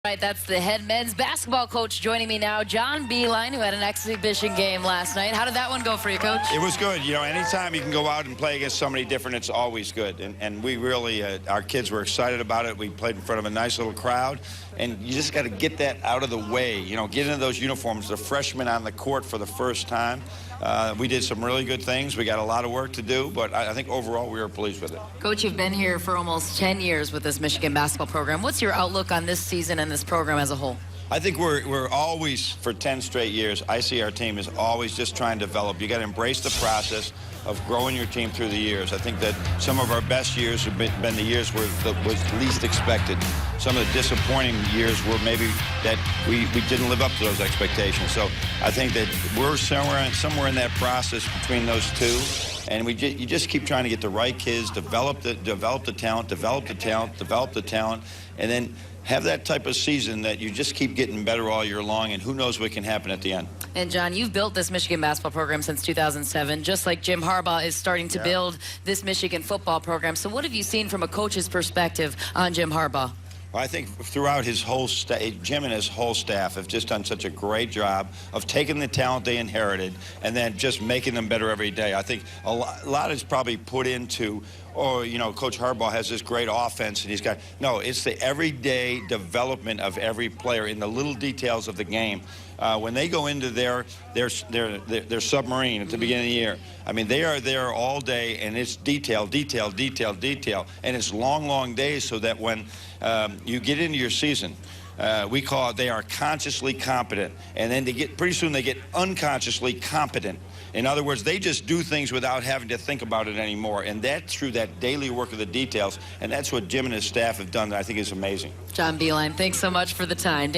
Right, that's the head men's basketball coach joining me now, John Beilein, who had an exhibition game last night. How did that one go for you, Coach? It was good. You know, anytime you can go out and play against somebody different, it's always good. And we really, our kids were excited about it. We played in front of a nice little crowd. And you just got to get that out of the way. You know, get into those uniforms. The freshmen on the court for the first time. We did some really good things. We got a lot of work to do, but I think overall we were pleased with it. Coach, you've been here for almost 10 years with this Michigan basketball program. What's your outlook on this season and this program as a whole? I think we're always, for 10 straight years, I see our team is always just trying to develop. You got to embrace the process of growing your team through the years. I think that some of our best years have been the years where it was least expected. Some of the disappointing years were maybe that we didn't live up to those expectations. So I think that we're somewhere in that process between those two. And you just keep trying to get the right kids, develop the talent, and then have that type of season that you just keep getting better all year long, and who knows what can happen at the end. And, John, you've built this Michigan basketball program since 2007, just like Jim Harbaugh is starting to build this Michigan football program. So what have you seen from a coach's perspective on Jim Harbaugh? Well, I think throughout his whole Jim and his whole staff have just done such a great job of taking the talent they inherited and then just making them better every day. I think a lot is probably put into, oh, you know, Coach Harbaugh has this great offense and he's got, no, it's the everyday development of every player in the little details of the game. When they go into their submarine at the beginning of the year, I mean, they are there all day, and it's detail, detail, detail, detail, and it's long, long days, so that when you get into your season, we call it, they are consciously competent, and then pretty soon they get unconsciously competent. In other words, they just do things without having to think about it anymore, and that's through that daily work of the details, and that's what Jim and his staff have done that I think is amazing. John Beilein, thanks so much for the time.